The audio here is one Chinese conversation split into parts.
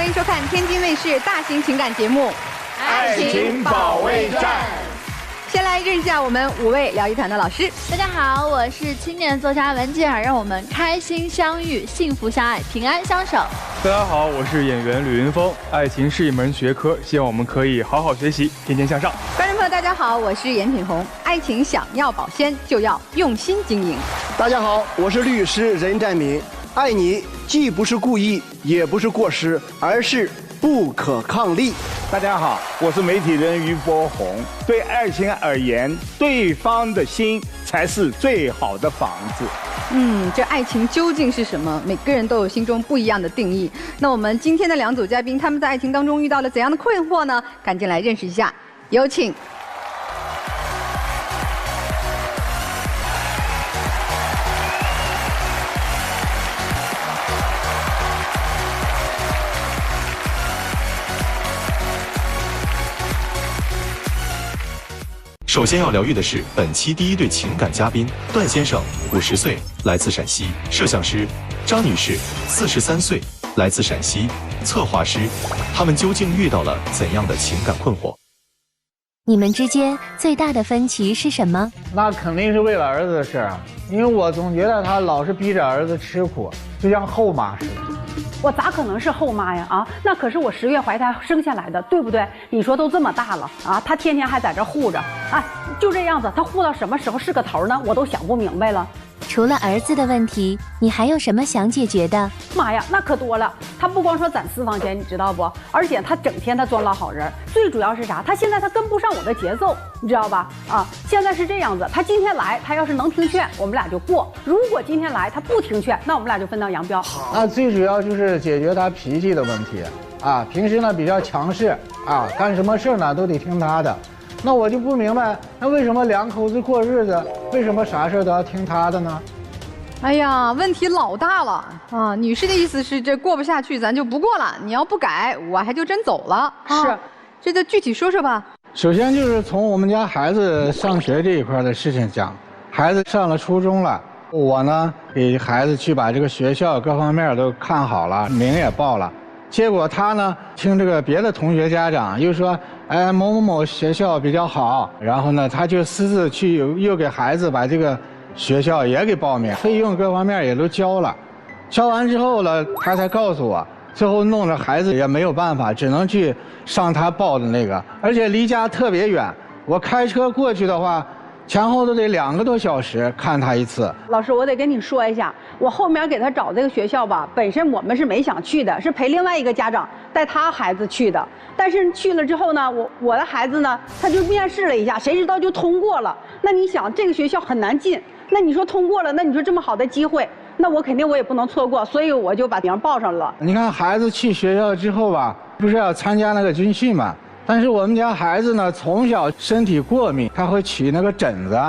迎收看天津卫视大型情感节目《爱情保卫战》。先来认识下我们5位聊艺团的老师。大家好，我是青年作家文静儿，让我们开心相遇，幸福相爱，平安相守。大家好，我是演员吕云峰。爱情是一门学科，希望我们可以好好学习，天天向上。观众朋友，大家好，我是严品红。爱情想要保鲜，就要用心经营。大家好，我是律师任占民。爱你既不是故意，也不是过失，而是不可抗力。大家好，我是媒体人于波红。对爱情而言，对方的心才是最好的房子。这爱情究竟是什么？每个人都有心中不一样的定义。那我们今天的2组嘉宾，他们在爱情当中遇到了怎样的困惑呢？赶紧来认识一下，有请。首先要疗愈的是本期第1对情感嘉宾段先生，50岁，来自陕西；摄像师张女士，43岁，来自陕西；策划师，他们究竟遇到了怎样的情感困惑？你们之间最大的分歧是什么？那肯定是为了儿子的事啊，因为我总觉得他老是逼着儿子吃苦，就像后妈似的。我咋可能是后妈呀？啊，那可是我10月怀胎生下来的，对不对？你说都这么大了啊，他天天还在这护着，哎，就这样子，他护到什么时候是个头呢？我都想不明白了。除了儿子的问题，你还有什么想解决的？妈呀，那可多了。他不光说攒私房钱，你知道不？而且他整天他装老好人，最主要是啥？他现在他跟不上我的节奏，你知道吧？啊，现在是这样子，他今天来，他要是能听劝，我们俩就过；如果今天来他不听劝，那我们俩就分道扬镳。那最主要就是解决他脾气的问题啊，平时呢比较强势啊，干什么事呢都得听他的。那我就不明白，那为什么2口子过日子，为什么啥事都要听他的呢？哎呀，问题老大了啊！女士的意思是，这过不下去，咱就不过了。你要不改，我还就真走了。是，这就具体说说吧。首先就是从我们家孩子上学这一块的事情讲，孩子上了初中了，我呢给孩子去把这个学校各方面都看好了，名也报了。结果他呢听这个别的同学家长又说，哎，某某某学校比较好，然后呢他就私自去又给孩子把这个学校也给报名，费用各方面也都交了。交完之后了，他才告诉我，最后弄着孩子也没有办法，只能去上他报的那个，而且离家特别远，我开车过去的话，前后都得2个多小时看他一次。老师，我得跟你说一下，我后面给他找这个学校吧，本身我们是没想去的，是陪另外一个家长带他孩子去的。但是去了之后呢，我的孩子呢，他就面试了一下，谁知道就通过了。那你想，这个学校很难进，那你说通过了，那你说这么好的机会，那我肯定我也不能错过，所以我就把名报上了。你看孩子去学校之后吧，不是要参加那个军训嘛？但是我们家孩子呢，从小身体过敏，他会起那个疹子。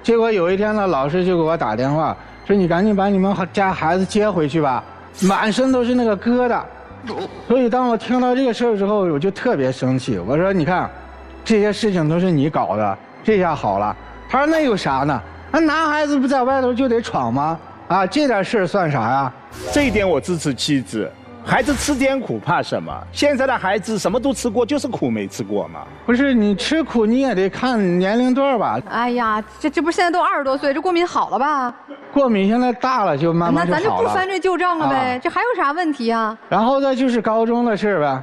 结果有一天呢，老师就给我打电话，说你赶紧把你们家孩子接回去吧，满身都是那个疙瘩。所以当我听到这个事儿之后，我就特别生气。我说你看，这些事情都是你搞的，这下好了。他说那有啥呢？那男孩子不在外头就得闯吗？啊，这点事儿算啥呀？这一点我支持妻子。孩子吃点苦怕什么？现在的孩子什么都吃过，就是苦没吃过嘛。不是你吃苦你也得看年龄段吧？哎呀，这不是现在都20多岁，这过敏好了吧？过敏现在大了就慢慢就好了。那咱就不翻这旧账了呗，这还有啥问题啊？然后再就是高中的事呗，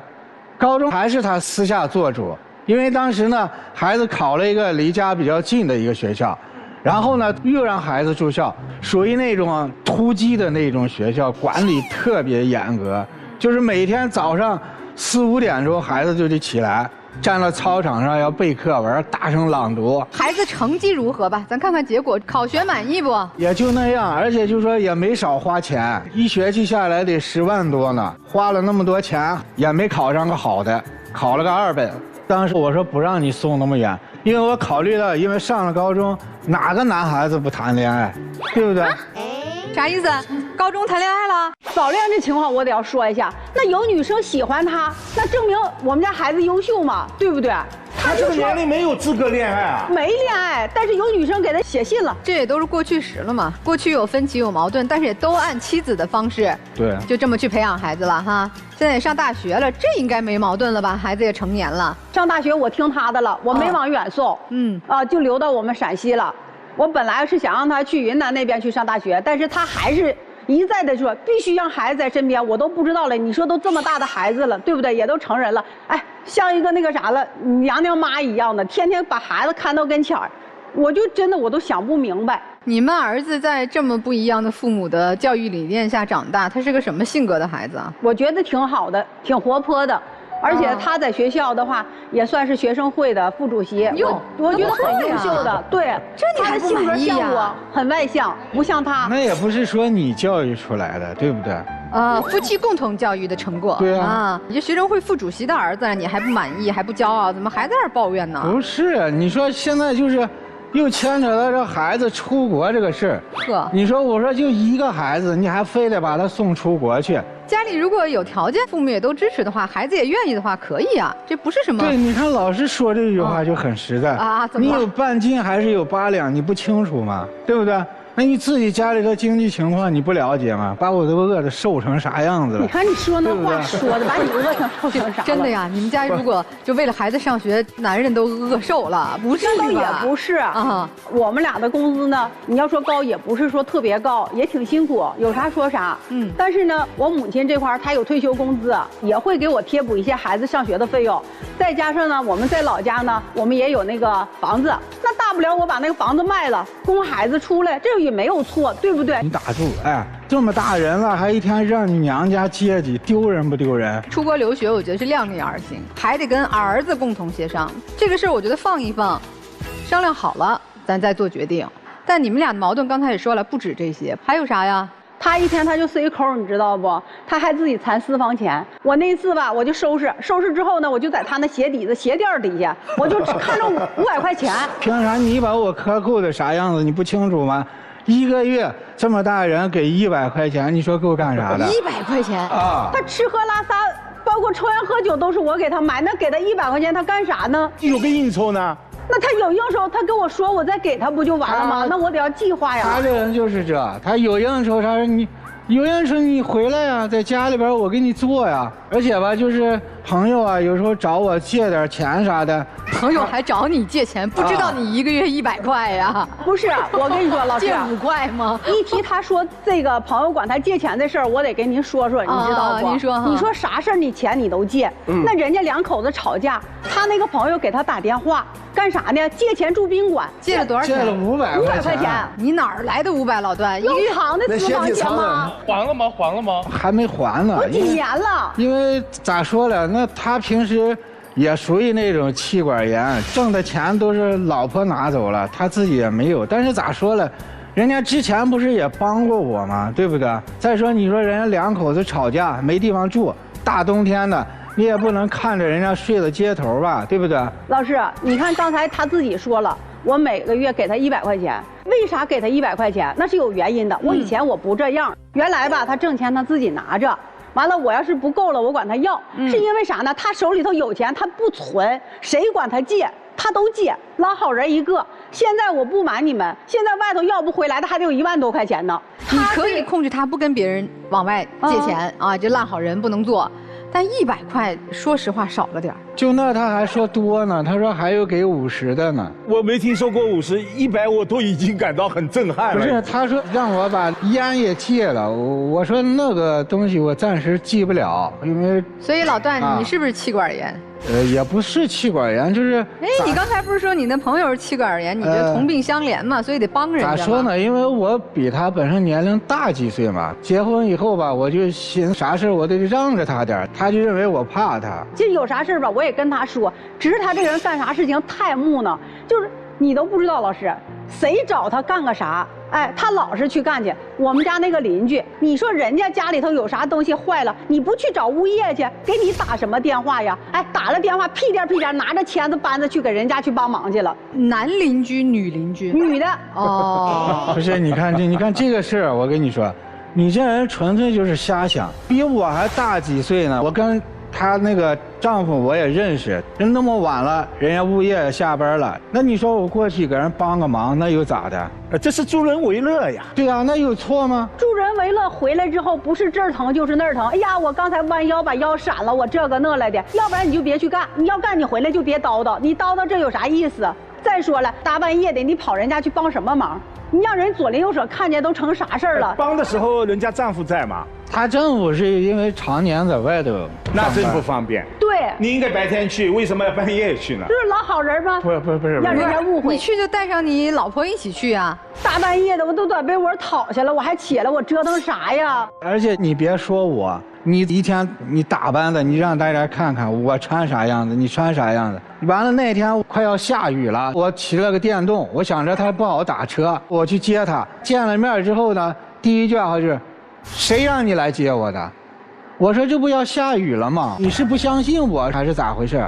高中还是他私下做主，因为当时呢孩子考了一个离家比较近的一个学校。然后呢，又让孩子住校，属于那种突击的那种学校，管理特别严格，就是每天早上4、5点钟，孩子就得起来，站到操场上要背课文，大声朗读。孩子成绩如何吧？咱看看结果，考学满意不？也就那样，而且就说也没少花钱，1学期下来得10万多呢，花了那么多钱，也没考上个好的，考了个2本。当时我说不让你送那么远，因为我考虑到，因为上了高中，哪个男孩子不谈恋爱，对不对？啥意思？高中谈恋爱了？早恋这情况我得要说一下，那有女生喜欢他，那证明我们家孩子优秀嘛，对不对？他他这个年龄没有资格恋爱啊。没恋爱，但是有女生给他写信了。这也都是过去时了嘛。过去有分歧有矛盾，但是也都按妻子的方式，对，就这么去培养孩子了哈。现在也上大学了，这应该没矛盾了吧？孩子也成年了。上大学我听他的了，我没往远送，就留到我们陕西了。我本来是想让他去云南那边去上大学，但是他还是一再的说必须让孩子在身边，我都不知道了。你说都这么大的孩子了，对不对？也都成人了，哎，像一个那个啥了，娘娘妈一样的，天天把孩子看到跟前儿，我就真的我都想不明白。你们儿子在这么不一样的父母的教育理念下长大，他是个什么性格的孩子啊？我觉得挺好的，挺活泼的。而且他在学校的话，也算是学生会的副主席。我觉得很优秀的。对，这你还不满意呀？他的性格像我，很外向，不像他。那也不是说你教育出来的，对不对？夫妻共同教育的成果。对啊，你这学生会副主席的儿子，你还不满意，还不骄傲，怎么还在这儿抱怨呢？不是，你说现在就是又牵扯到这孩子出国这个事儿。呵，你说我说就一个孩子，你还非得把他送出国去？家里如果有条件，父母也都支持的话，孩子也愿意的话，可以啊，这不是什么。对，你看老师说这句话就很实在啊，怎么？你有半斤还是有8两，你不清楚吗？对不对？那你自己家里的经济情况你不了解吗？把我都饿得瘦成啥样子了？你看你说那话说的，把你饿成瘦成啥了？真的呀，你们家如果就为了孩子上学，男人都饿瘦了，不是吧？那倒也不是啊。我们俩的工资呢，你要说高也不是说特别高，也挺辛苦，有啥说啥。但是呢，我母亲这块她有退休工资，也会给我贴补一些孩子上学的费用。再加上呢，我们在老家呢，我们也有那个房子，那大不了我把那个房子卖了，供孩子出来，这也没有错，对不对？你打住！哎，这么大人了，还一天让你娘家接济，丢人不丢人？出国留学，我觉得是量力而行，还得跟儿子共同协商。这个事儿，我觉得放一放，商量好了，咱再做决定。但你们俩的矛盾，刚才也说了，不止这些，还有啥呀？他一天他就塞抠，你知道不？他还自己藏私房钱。我那次吧，我就收拾之后呢，我就在他那鞋垫底下，我就只看着500块钱。凭啥你把我克扣的啥样子？你不清楚吗？1个月这么大人给100块钱，你说够干啥的？100块钱啊！他吃喝拉撒，包括抽烟喝酒都是我给他买，那给他100块钱，他干啥呢？有个应酬呢。那他有应酬，他跟我说，我再给他不就完了吗？那我得要计划呀。他这人就是这，他有应酬啥你。有人说你回来呀，在家里边我给你做呀，而且吧，就是朋友啊，有时候找我借点钱啥的。朋友还找你借钱，不知道你1个月100块呀？不是，我跟你说，老师借5块吗？一提他说这个朋友管他借钱的事儿，我得跟您说说，你知道不？您说，你说啥事儿你钱你都借，那人家2口子吵架，他那个朋友给他打电话。干啥呢？借钱住宾馆，借了多少钱？借了500块钱。你哪儿来的500，老段？用藏的私房钱吗？还了吗？还没还呢。我几年了。因为咋说了，那他平时也属于那种妻管严，挣的钱都是老婆拿走了，他自己也没有。但是咋说了，人家之前不是也帮过我吗？对不对？再说你说人家2口子吵架没地方住，大冬天的。你也不能看着人家睡在街头吧，对不对？老师，你看刚才他自己说了，我每个月给他100块钱，为啥给他100块钱？那是有原因的。我以前我不这样，原来吧，他挣钱他自己拿着，完了我要是不够了，我管他要，是因为啥呢？他手里头有钱，他不存，谁管他借，他都借，老好人一个。现在我不瞒你们，现在外头要不回来的还得有1万多块钱呢。你可以控制他不跟别人往外借钱啊，这烂好人不能做。但100块，说实话少了点。就那他还说多呢，他说还有给50的呢。我没听说过50、100，我都已经感到很震撼了。不是，他说让我把烟也戒了，我说那个东西我暂时戒不了，因为。所以老段，你是不是气管炎？也不是气管炎，就是。哎，你刚才不是说你那朋友是气管炎，你这同病相怜嘛，所以得帮人家。咋说呢？因为我比他本身年龄大几岁嘛，结婚以后吧，我就寻思啥事我得让着他点，他就认为我怕他。其实有啥事吧，我也跟他说，只是他这个人干啥事情太木讷，就是你都不知道，老师，谁找他干个啥？哎，他老是去干去。我们家那个邻居，你说人家家里头有啥东西坏了，你不去找物业去，给你打什么电话呀？哎，打了电话屁颠屁颠拿着钳子扳子去给人家去帮忙去了。男邻居、女邻居？女的。哦，不是，你看这个事儿，我跟你说，你这人纯粹就是瞎想，比我还大几岁呢。我跟她那个丈夫我也认识，人那么晚了，人家物业下班了，那你说我过去给人帮个忙，那又咋的？这是助人为乐呀。对啊，那有错吗？助人为乐，回来之后不是这儿疼就是那儿疼。哎呀，我刚才弯腰把腰闪了，我这个那来的。要不然你就别去干，你要干你回来就别叨叨，你叨叨这有啥意思？再说了，大半夜的你跑人家去帮什么忙？你让人左邻右舍看见都成啥事儿了？帮的时候人家丈夫在吗？她丈夫是因为常年在外头，那真不方便。对，你应该白天去，为什么要半夜去呢？就是老好人吗？不是，让人家误会。你去就带上你老婆一起去啊！大半夜的，我都把被窝躺下了，我还起来，我折腾啥呀？而且你别说我，你一天你打扮的，你让大家看看我穿啥样子，你穿啥样子。完了那天快要下雨了，我骑了个电动，我想着他不好打车，我去接他。见了面之后呢，第一句话是，谁让你来接我的？我说这不要下雨了吗？你是不相信我还是咋回事？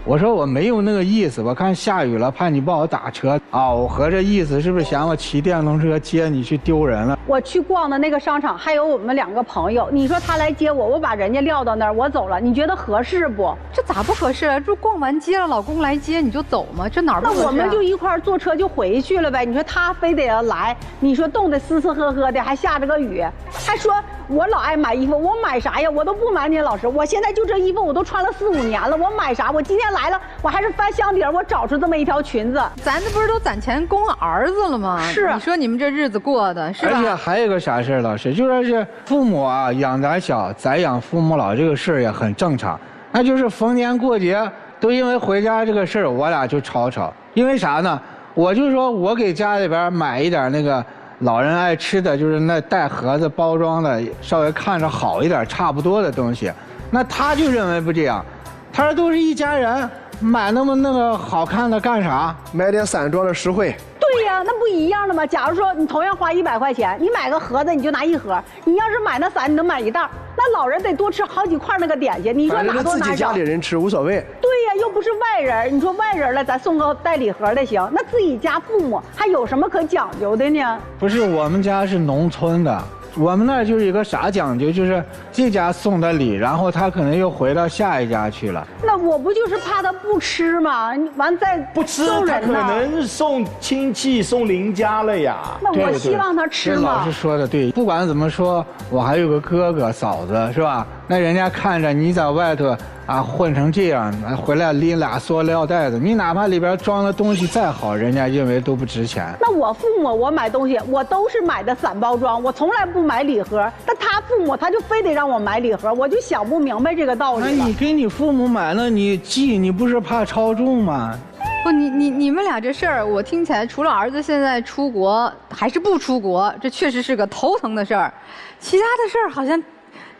我说我没有那个意思，我看下雨了，怕你不好打车啊。我合着意思是不是嫌我骑电动车接你去丢人了？我去逛的那个商场，还有我们2个朋友，你说他来接我，我把人家撂到那儿，我走了，你觉得合适不？这咋不合适啊？这逛完街了，老公来接你就走吗？这哪儿不合适啊？那我们就一块儿坐车就回去了呗。你说他非得要来，你说冻得嘶嘶呵呵的，还下着个雨，还说我老爱买衣服，我买啥呀？我都不瞒您老师，我现在就这衣服我都穿了4、5年了，我买啥？我今天来了，我还是翻箱底儿，我找出这么一条裙子。咱这不是都攒钱供儿子了吗？是，你说你们这日子过的是吧？而且还有个啥事儿，老师，就说是父母啊养咱小，咱养父母老，这个事儿也很正常。那就是逢年过节都因为回家这个事儿，我俩就吵吵。因为啥呢？我就说我给家里边买一点那个老人爱吃的，就是那带盒子包装的，稍微看着好一点、差不多的东西。那他就认为不这样，他说都是一家人，买那个好看的干啥？买点散装的实惠。对呀，那不一样的吗？假如说你同样花100块钱，你买个盒子你就拿1盒，你要是买那伞你能买1袋，那老人得多吃好几块那个点心，你说哪多哪少？自己家里人吃无所谓。对呀，又不是外人，你说外人了，咱送个带礼盒的行，那自己家父母还有什么可讲究的呢？不是，我们家是农村的。我们那儿就是一个啥讲究，就是这家送的礼，然后他可能又回到下一家去了。那我不就是怕他不吃吗？完再不吃，他可能送亲戚、送邻家了呀。那我希望他吃嘛。老师说的对，不管怎么说，我还有个哥哥嫂子，是吧？那人家看着你在外头啊混成这样，回来拎俩塑料袋子，你哪怕里边装的东西再好，人家认为都不值钱。那我父母我买东西，我都是买的散包装，我从来不买礼盒。但他父母他就非得让我买礼盒，我就想不明白这个道理了。那你给你父母买了，你寄，你不是怕超重吗？不，你们俩这事儿，我听起来除了儿子现在出国还是不出国，这确实是个头疼的事儿，其他的事儿好像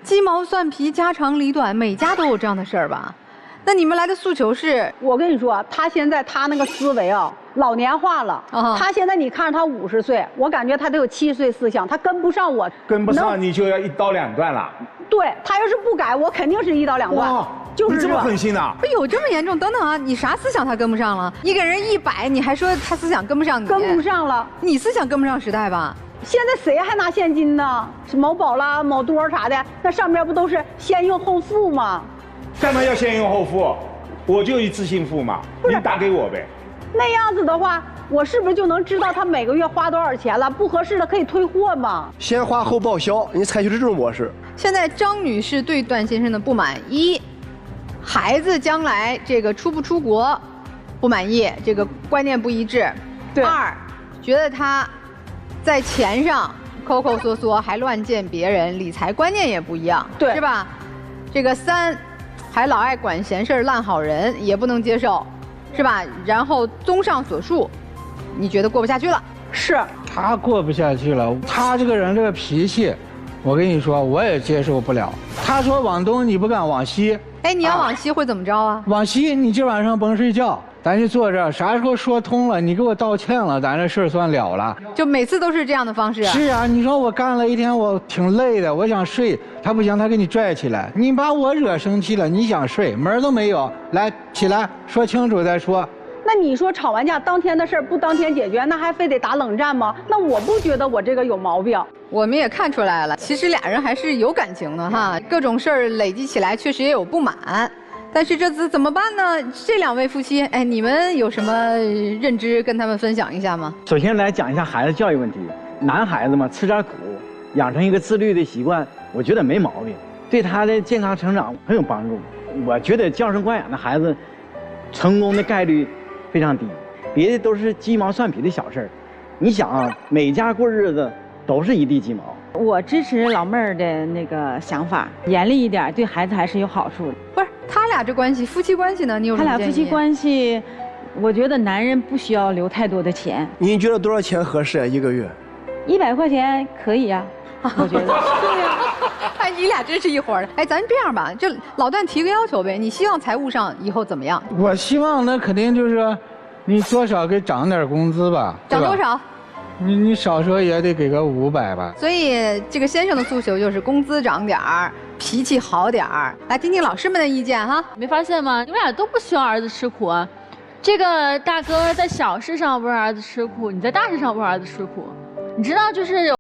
鸡毛蒜皮、家长里短，每家都有这样的事儿吧？那你们来的诉求是？我跟你说，他现在他那个思维啊，老年化了。他现在你看着他50岁，我感觉他得有70岁思想，他跟不上我。跟不上你就要1刀2断了。对，他要是不改，我肯定是1刀2断。就是你这么狠心呐？不有这么严重？等等啊，你啥思想他跟不上了？一个人100，你还说他思想跟不上你？跟不上了，你思想跟不上时代吧？现在谁还拿现金呢？是某宝啦、某多啥的，那上面不都是先用后付吗？干嘛要先用后付？我就一次性付嘛，你打给我呗。那样子的话，我是不是就能知道他每个月花多少钱了？不合适的可以退货吗？先花后报销，你采取这种模式。现在张女士对段先生的不满：一，孩子将来这个出不出国不满意，这个观念不一致；二，觉得他在钱上抠抠缩缩，还乱见别人，理财观念也不一样，对，是吧？这个三，还老爱管闲事儿、烂好人，也不能接受，是吧？然后综上所述，你觉得过不下去了？是，他过不下去了。他这个人这个脾气，我跟你说，我也接受不了。他说往东你不敢往西，哎，你要往西会怎么着啊？往西你今晚上甭睡觉，咱就坐这儿，啥时候说通了，你给我道歉了，咱这事儿算了了。就每次都是这样的方式。是啊，你说我干了一天，我挺累的，我想睡，他不行，他给你拽起来，你把我惹生气了，你想睡，门都没有，来起来说清楚再说。那你说吵完架当天的事儿不当天解决，那还非得打冷战吗？那我不觉得我这个有毛病。我们也看出来了，其实俩人还是有感情的哈，各种事儿累积起来确实也有不满。但是这次怎么办呢？这两位夫妻，哎，你们有什么认知跟他们分享一下吗？首先来讲一下孩子教育问题。男孩子嘛，吃点苦，养成一个自律的习惯，我觉得没毛病，对他的健康成长很有帮助。我觉得娇生惯养的孩子，成功的概率非常低，别的都是鸡毛蒜皮的小事儿。你想啊，每家过日子都是一地鸡毛。我支持老妹儿的那个想法，严厉一点，对孩子还是有好处的。不是他俩这关系，夫妻关系呢？你有什么建议？他俩夫妻关系，我觉得男人不需要留太多的钱。您觉得多少钱合适啊？一个月？100块钱可以呀，我觉得。对呀，哎，你俩真是一伙的。哎，咱这样吧，这老段提个要求呗，你希望财务上以后怎么样？我希望那肯定就是，你多少给涨点工资吧。涨多少？你少说也得给个500吧。所以这个先生的诉求就是工资涨点儿，脾气好点儿。来听听老师们的意见哈。没发现吗？你们俩都不希望儿子吃苦啊。这个大哥在小事上不让儿子吃苦，你在大事上不让儿子吃苦。你知道就是有。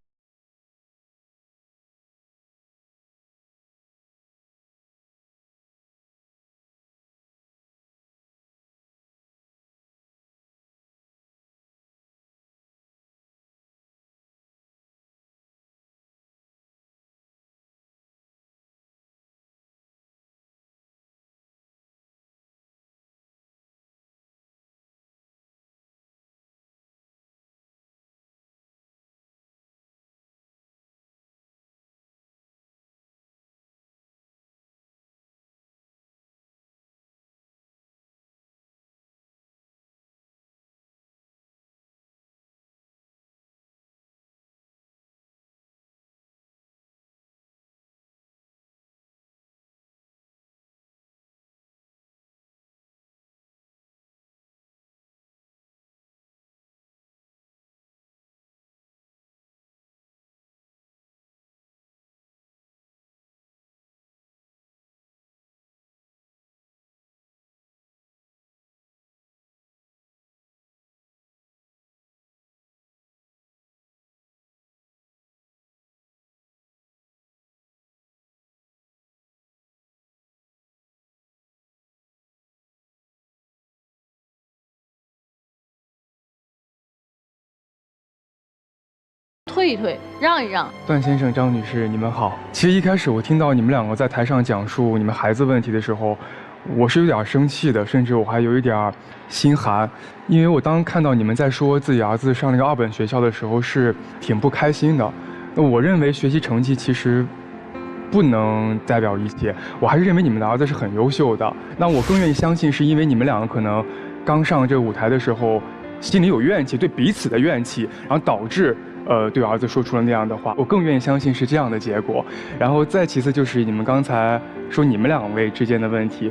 退一退，让一让。段先生、张女士，你们好。其实一开始我听到你们两个在台上讲述你们孩子问题的时候，我是有点生气的，甚至我还有一点心寒，因为我当看到你们在说自己儿子上那个2本学校的时候，是挺不开心的。那我认为学习成绩其实不能代表一切，我还是认为你们的儿子是很优秀的。那我更愿意相信，是因为你们两个可能刚上这个舞台的时候，心里有怨气，对彼此的怨气，然后导致对儿子说出了那样的话。我更愿意相信是这样的结果。然后再其次就是你们刚才说你们两位之间的问题。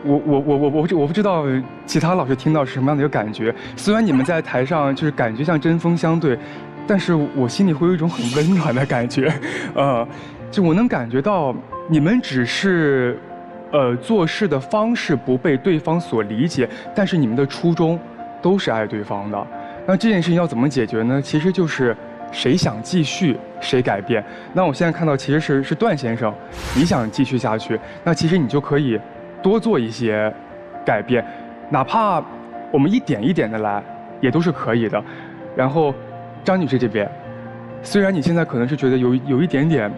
我不知道其他老师听到是什么样的一个感觉。虽然你们在台上就是感觉像针锋相对，但是我心里会有一种很温暖的感觉。就我能感觉到你们只是做事的方式不被对方所理解，但是你们的初衷都是爱对方的。那这件事情要怎么解决呢？其实就是谁想继续谁改变。那我现在看到其实是段先生，你想继续下去，那其实你就可以多做一些改变，哪怕我们一点一点的来，也都是可以的。然后张女士这边，虽然你现在可能是觉得有一点点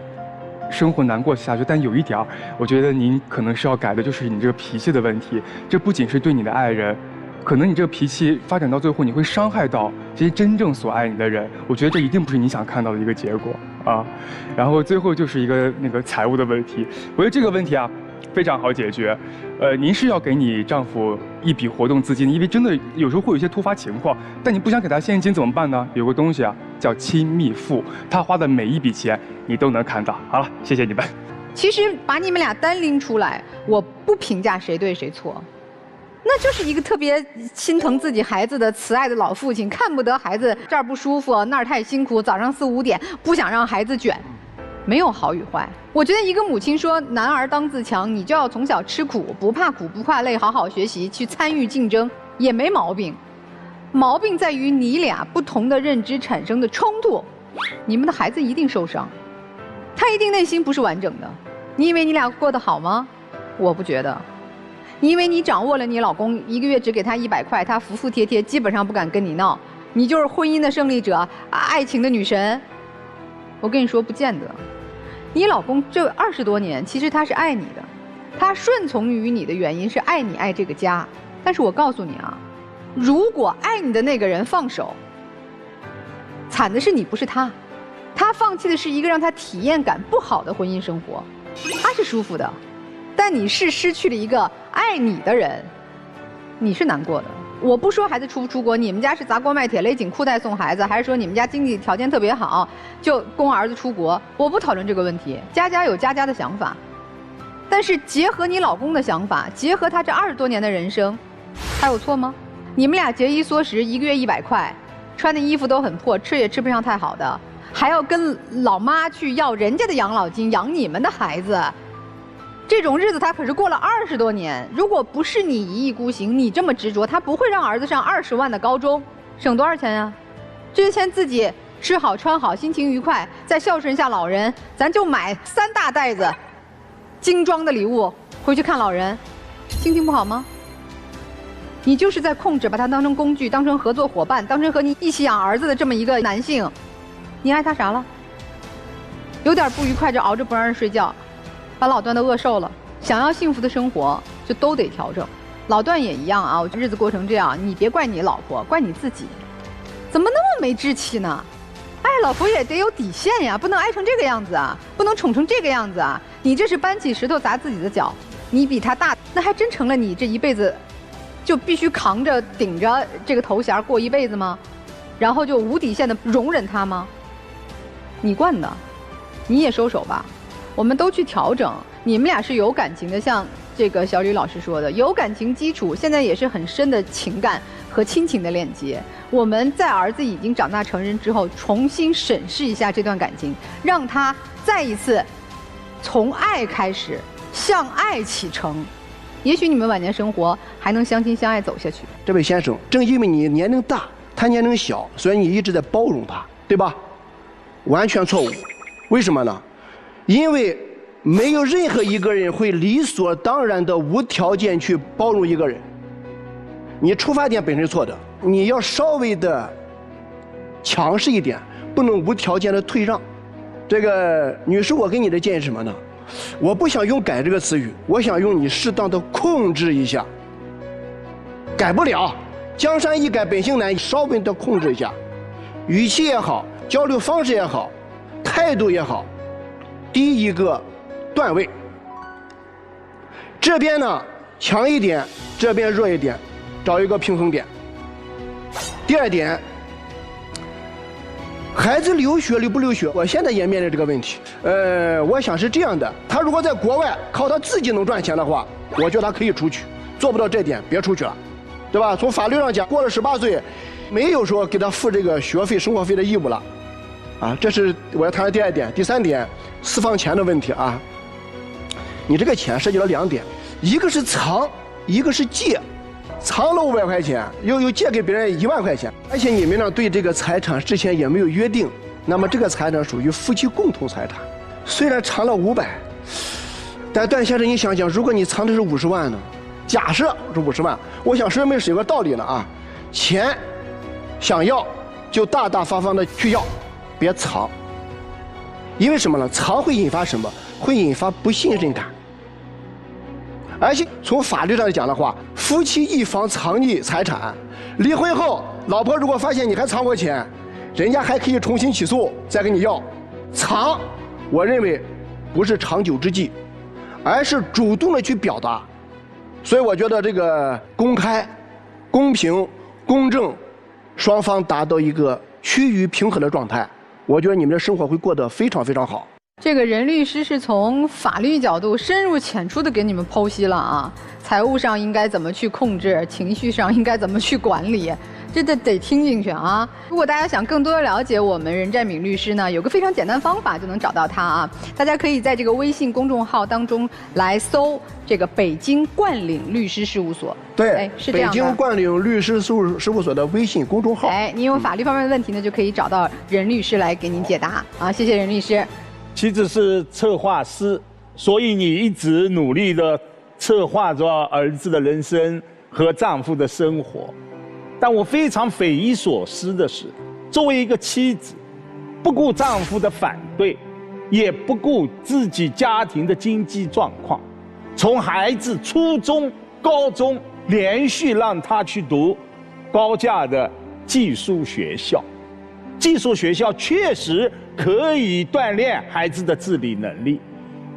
生活难过下去，但有一点我觉得您可能是要改的，就是你这个脾气的问题。这不仅是对你的爱人，可能你这个脾气发展到最后，你会伤害到这些真正所爱你的人。我觉得这一定不是你想看到的一个结果啊。然后最后就是一个那个财务的问题，我觉得这个问题非常好解决。您是要给你丈夫一笔活动资金，因为真的有时候会有一些突发情况，但你不想给他现金怎么办呢？有个东西叫亲密付，他花的每一笔钱你都能看到。好了，谢谢你们。其实把你们俩单拎出来，我不评价谁对谁错，那就是一个特别心疼自己孩子的慈爱的老父亲，看不得孩子这儿不舒服，那儿太辛苦，早上4、5点不想让孩子卷，没有好与坏。我觉得一个母亲说男儿当自强，你就要从小吃苦，不怕苦不怕累，好好学习，去参与竞争，也没毛病，毛病在于你俩不同的认知产生的冲突，你们的孩子一定受伤，他一定内心不是完整的。你以为你俩过得好吗？我不觉得。你以为你掌握了你老公1个月只给他100块，他服服帖帖，基本上不敢跟你闹，你就是婚姻的胜利者，爱情的女神？我跟你说，不见得。你老公这20多年，其实他是爱你的，他顺从于你的原因是爱你爱这个家。但是我告诉你啊，如果爱你的那个人放手，惨的是你不是他，他放弃的是一个让他体验感不好的婚姻生活，他是舒服的，但你是失去了一个爱你的人，你是难过的。我不说孩子出不出国，你们家是砸锅卖铁勒紧裤带送孩子，还是说你们家经济条件特别好就供儿子出国，我不讨论这个问题，家家有家家的想法。但是结合你老公的想法，结合他这20多年的人生，他有错吗？你们俩节衣缩食，1个月100块，穿的衣服都很破，吃也吃不上太好的，还要跟老妈去要人家的养老金养你们的孩子，这种日子他可是过了20多年。如果不是你一意孤行，你这么执着，他不会让儿子上20万的高中，省多少钱呀？这些钱自己吃好穿好，心情愉快，再孝顺一下老人，咱就买3大袋子精装的礼物回去看老人，心情不好吗？你就是在控制，把他当成工具，当成合作伙伴，当成和你一起养儿子的这么一个男性，你爱他啥了？有点不愉快就熬着不让人睡觉，把老段都饿瘦了。想要幸福的生活，就都得调整。老段也一样啊，我日子过成这样，你别怪你老婆，怪你自己。怎么那么没志气呢？爱老婆也得有底线呀，不能爱成这个样子啊，不能宠成这个样子啊！你这是搬起石头砸自己的脚，你比他大，那还真成了你这一辈子就必须扛着顶着这个头衔过一辈子吗？然后就无底线的容忍他吗？你惯的，你也收手吧。我们都去调整，你们俩是有感情的，像这个小吕老师说的，有感情基础，现在也是很深的情感和亲情的链接。我们在儿子已经长大成人之后，重新审视一下这段感情，让他再一次从爱开始，向爱启程。也许你们晚年生活还能相亲相爱走下去。这位先生，正因为你年龄大，他年龄小，所以你一直在包容他，对吧？完全错误。为什么呢？因为没有任何一个人会理所当然的无条件去包容一个人。你出发点本身是错的，你要稍微的强势一点，不能无条件的退让。这个女士，我给你的建议是什么呢？我不想用改这个词语，我想用你适当的控制一下。改不了，江山易改本性难，稍微的控制一下，语气也好，交流方式也好，态度也好，第一个段位，这边呢强一点，这边弱一点，找一个平衡点。第二点，孩子留学留不留学，我现在也面临这个问题。我想是这样的，他如果在国外靠他自己能赚钱的话，我觉得他可以出去，做不到这点别出去了，对吧？从法律上讲，过了18岁，没有说给他付这个学费、生活费的义务了，啊，这是我要谈的第二点。第三点，私房钱的问题啊，你这个钱涉及到2点，一个是藏，一个是借。藏了500块钱，又借给别人1万块钱，而且你们呢对这个财产之前也没有约定，那么这个财产属于夫妻共同财产。虽然藏了500，但段先生你想想，如果你藏的是50万呢？假设是50万，我想说明是有个道理呢啊，钱想要就大大方方的去要，别藏。因为什么呢？藏会引发什么？会引发不信任感。而且从法律上讲的话，夫妻一方藏匿财产，离婚后老婆如果发现你还藏过钱，人家还可以重新起诉再跟你要。藏，我认为不是长久之计，而是主动的去表达。所以我觉得这个公开、公平、公正，双方达到一个趋于平衡的状态，我觉得你们的生活会过得非常非常好。这个任律师是从法律角度深入浅出的给你们剖析了啊，财务上应该怎么去控制，情绪上应该怎么去管理，这得听进去啊！如果大家想更多的了解我们任占敏律师呢，有个非常简单方法就能找到他啊！大家可以在这个微信公众号当中来搜这个北京冠领律师事务所。对，是这样的。北京冠领律师事务所的微信公众号。你有法律方面的问题呢，就可以找到任律师来给您解答啊！谢谢任律师。妻子是策划师，所以你一直努力的策划着儿子的人生和丈夫的生活。但我非常匪夷所思的是，作为一个妻子，不顾丈夫的反对，也不顾自己家庭的经济状况，从孩子初中、高中连续让他去读高价的寄宿学校。寄宿学校确实可以锻炼孩子的自理能力，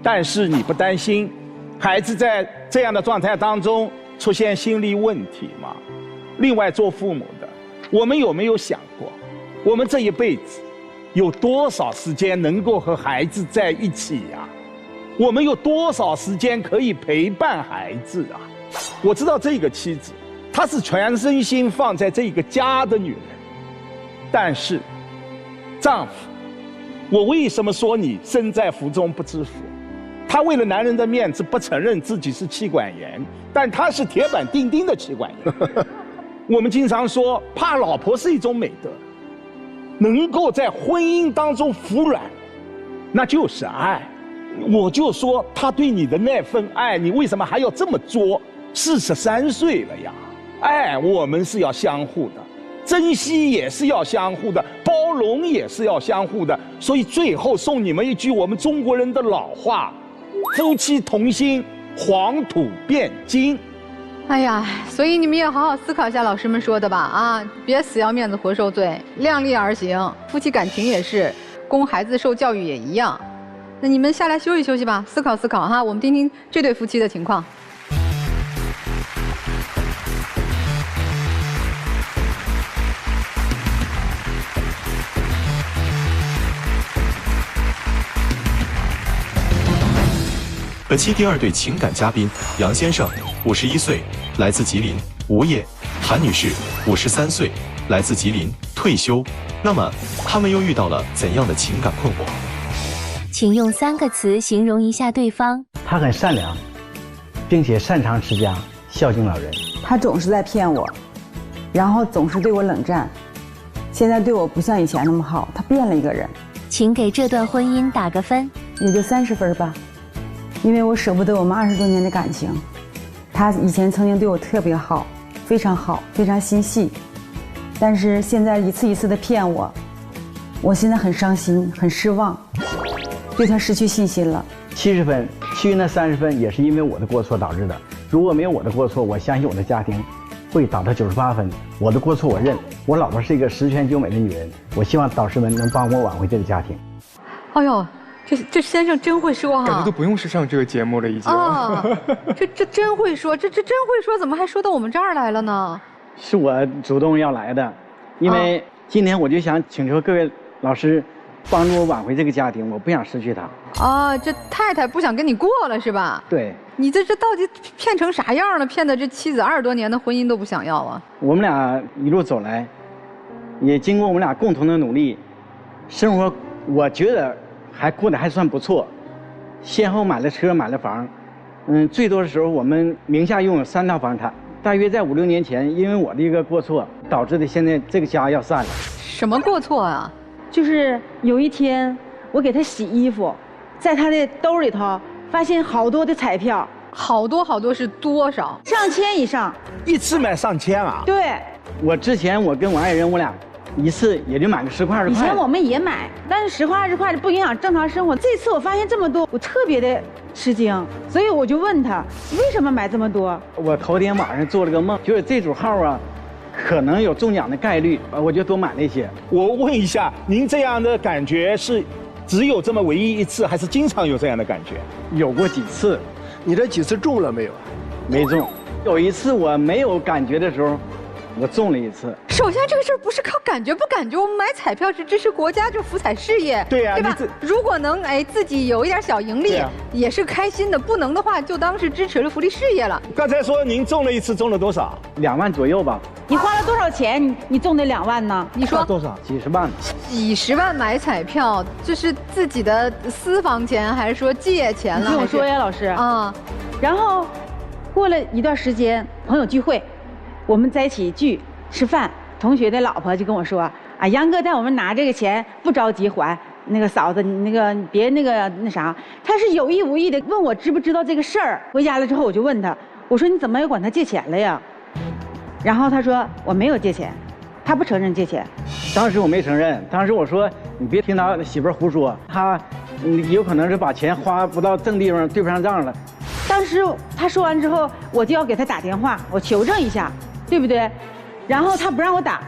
但是你不担心孩子在这样的状态当中出现心理问题吗？另外，做父母的，我们有没有想过，我们这一辈子有多少时间能够和孩子在一起呀？我们有多少时间可以陪伴孩子啊？我知道这个妻子，她是全身心放在这个家的女人，但是，丈夫，我为什么说你身在福中不知福？她为了男人的面子不承认自己是妻管严，但她是铁板钉钉的妻管严。我们经常说怕老婆是一种美德，能够在婚姻当中服软，那就是爱。我就说他对你的那份爱，你为什么还要这么作？43岁了呀，爱我们是要相互的，珍惜也是要相互的，包容也是要相互的。所以最后送你们一句我们中国人的老话：夫妻同心，黄土变金。哎呀，所以你们也好好思考一下老师们说的吧啊，别死要面子活受罪，量力而行。夫妻感情也是，供孩子受教育也一样。那你们下来休息休息吧，思考思考哈。我们听听这对夫妻的情况。本期第二对情感嘉宾杨先生51岁，来自吉林，无业；韩女士53岁，来自吉林，退休。那么他们又遇到了怎样的情感困惑？请用3个词形容一下对方。他很善良，并且擅长持家，孝敬老人。他总是在骗我，然后总是对我冷战，现在对我不像以前那么好，他变了一个人。请给这段婚姻打个分，也就30分吧。因为我舍不得我们20多年的感情，他以前曾经对我特别好，非常好，非常心细，但是现在一次一次的骗我，我现在很伤心，很失望，对他失去信心了。70分，其余那30分也是因为我的过错导致的。如果没有我的过错，我相信我的家庭会达到98分。我的过错我认，我老婆是一个十全九美的女人，我希望导师们能帮我挽回这个家庭。哎呦。这先生真会说哈，感觉都不用是上这个节目了已经。啊，这真会说，这真会说，怎么还说到我们这儿来了呢？是我主动要来的，因为今天我就想请求各位老师帮助我挽回这个家庭，我不想失去他。啊，这太太不想跟你过了是吧？对。你这到底骗成啥样了？骗的这妻子20多年的婚姻都不想要啊？我们俩一路走来，也经过我们俩共同的努力，生活我觉得还过得还算不错，先后买了车买了房，最多的时候我们名下拥有3套房产。大约在5、6年前，因为我的一个过错导致的，现在这个家要散了。什么过错啊？就是有一天我给他洗衣服，在他的兜里头发现好多的彩票，好多是多少？上千以上。一次买上千啊？对。我之前我跟我爱人我俩一次也就买个10块20块。以前我们也买，但是10块20块的不影响正常生活。这次我发现这么多，我特别的吃惊，所以我就问他为什么买这么多。我头天晚上做了个梦，就是这组号啊，可能有中奖的概率，我就多买了一些。我问一下，您这样的感觉是只有这么唯一一次，还是经常有这样的感觉？有过几次。你这几次中了没有？没中。有一次我没有感觉的时候，我中了一次。首先，这个事儿不是靠感觉不感觉，我们买彩票是支持国家这福彩事业，对呀，对吧？如果能自己有一点小盈利，也是开心的；不能的话，就当是支持了福利事业了。刚才说您中了一次，中了多少？2万左右吧。你花了多少钱？你中那2万呢？你说多少？几十万。几十万买彩票，这是自己的私房钱，还是说借钱了？你听我说呀，老师啊。然后过了一段时间，朋友聚会，我们在一起聚吃饭。同学的老婆就跟我说：“啊，杨哥带我们拿这个钱不着急还，那个嫂子，你那个别那啥。”他是有意无意的问我知不知道这个事儿。回家了之后，我就问他，我说：“你怎么又管他借钱了呀？”然后他说：“我没有借钱。”他不承认借钱。当时我没承认，当时我说：“你别听他媳妇儿胡说，他有可能是把钱花不到正地方，对不上账了。”当时他说完之后，我就要给他打电话，我求证一下，对不对？然后他不让我打，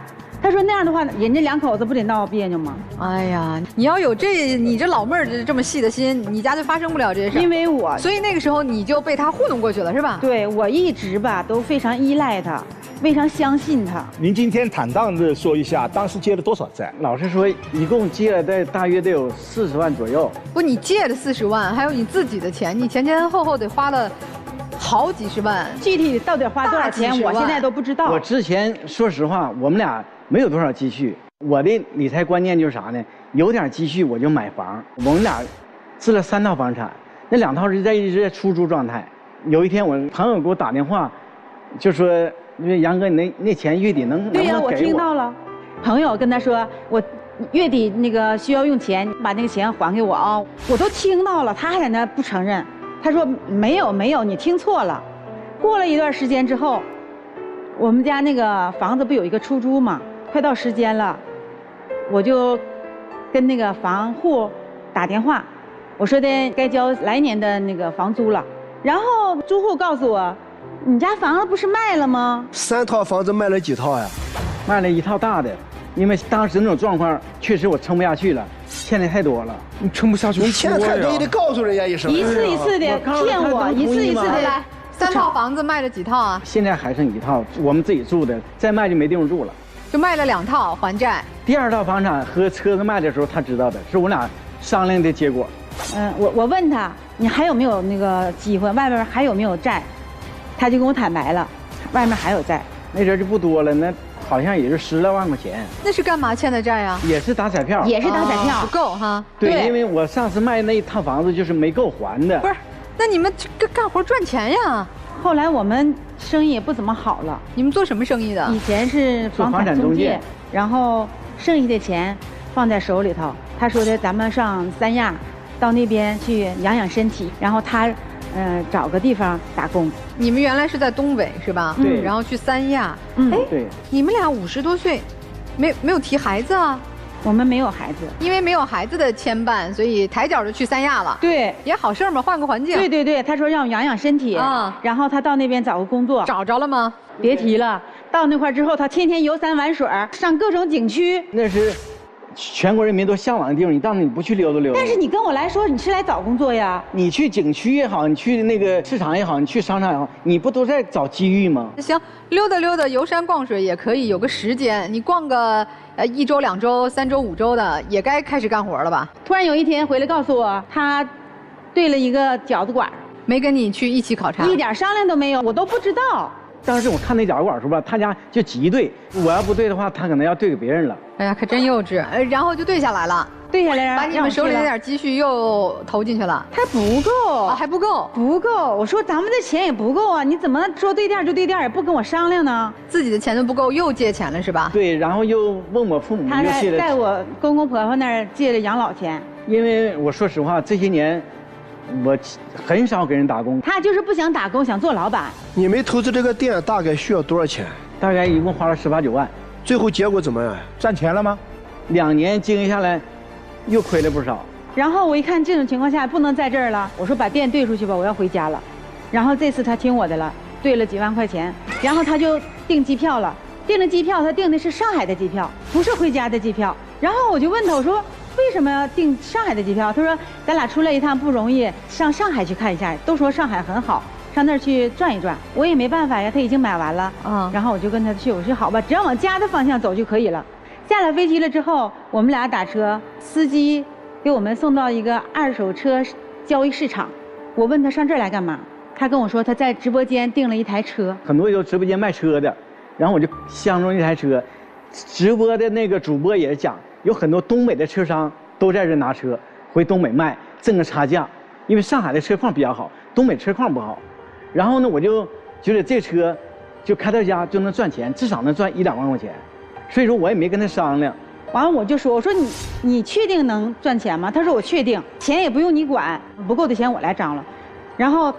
他说那样的话，人家2口子不得闹别扭吗？哎呀，你要有你这老妹儿这么细的心，你家就发生不了这些事。因为所以那个时候你就被他糊弄过去了，是吧？对，我一直吧都非常依赖他，非常相信他。您今天坦荡的说一下，当时借了多少债？老实说，一共借了大约得有40万左右。不，你借了40万，还有你自己的钱，你前后得花了好几十万。具体到底花多少钱，我现在都不知道。我之前说实话，我们俩没有多少积蓄。我的理财观念就是啥呢？有点积蓄我就买房。我们俩置了3套房产，那2套一直在出租状态。有一天我朋友给我打电话，就说：“杨哥，你那钱月底能对呀，我听到了。朋友跟他说，我月底那个需要用钱，把那个钱还给我啊！我都听到了，他还在那不承认。他说没有，你听错了。过了一段时间之后，我们家那个房子不有一个出租嘛，快到时间了，我就跟那个房户打电话，我说的该交来年的那个房租了。然后租户告诉我，你家房子不是卖了吗？3套房子卖了几套呀？卖了1套大的，因为当时那种状况，确实我撑不下去了，欠的太多了。你撑不下去，你欠的太多也得告诉人家一声。一次一次的骗我，一次一次的来。3套房子卖了几套啊？现在还剩1套，我们自己住的，再卖就没地方住了。就卖了2套还债。第2套房产和车子卖的时候，他知道的，是我俩商量的结果。我问他，你还有没有那个机会？外边还有没有债？他就跟我坦白了，外面还有债。那阵就不多了，那好像也就10来万块钱。那是干嘛欠的债呀？也是打彩票。也是打彩票，不够哈。对，因为我上次卖那一套房子就是没够还的。不是，那你们干活赚钱呀？后来我们生意也不怎么好了。你们做什么生意的？以前是房产中介，然后剩下的钱放在手里头。他说的，咱们上3亚，到那边去养身体，然后他找个地方打工。你们原来是在东北是吧？对。然后去3亚。对。你们俩50多岁，没有提孩子啊？我们没有孩子，因为没有孩子的牵绊，所以抬脚就去3亚了。对，也好事嘛，换个环境。对，他说让我养身体啊，然后他到那边找个工作。找着了吗？别提了，到那块之后，他天天游山玩水，上各种景区。那是全国人民都向往的地方，你到那你不去溜达溜达？但是你跟我来说，你是来找工作呀？你去景区也好，你去那个市场也好，你去商场也好，你不都在找机遇吗？行，溜达溜达，游山逛水也可以，有个时间，你逛个1周、2周、3周、5周的，也该开始干活了吧？突然有一天回来告诉我，他兑了一个饺子馆，没跟你去一起考察，一点商量都没有，我都不知道。当时我看那饺子馆的时候吧，他家就急兑，我要不兑的话，他可能要兑给别人了。哎呀，可真幼稚！然后就兑下来了，兑下来，把你们手里那点积蓄又投进去了，还不够，还不够，不够。我说咱们的钱也不够啊，你怎么说兑店就兑店，也不跟我商量呢？自己的钱都不够，又借钱了是吧？对，然后又问我父母又借了，在我公公婆婆那儿借了养老钱。因为我说实话，这些年我很少给人打工。他就是不想打工，想做老板。你们投资这个店大概需要多少钱？大概一共花了18、19万。最后结果怎么样？赚钱了吗？2年经营下来，又亏了不少。然后我一看这种情况下不能在这儿了，我说把店兑出去吧，我要回家了。然后这次他听我的了，兑了几万块钱，然后他就订机票了。订了机票，他订的是上海的机票，不是回家的机票。然后我就问他，我说为什么要订上海的机票？他说咱俩出来一趟不容易，上上海去看一下，都说上海很好。上那儿去转一转。我也没办法呀，他已经买完了。然后我就跟他去，我说好吧，只要往家的方向走就可以了。下了飞机了之后，我们俩打车，司机给我们送到一个二手车交易市场。我问他上这儿来干嘛，他跟我说他在直播间订了一台车。很多有直播间卖车的，然后我就相中一台车，直播的那个主播也讲，有很多东北的车商都在这拿车回东北卖，挣个差价。因为上海的车况比较好，东北车况不好。然后呢，我就觉得这车就开到家就能赚钱，至少能赚1-2万块钱。所以说我也没跟他商量。完了我就说，我说你确定能赚钱吗？他说我确定，钱也不用你管，不够的钱我来张罗。然后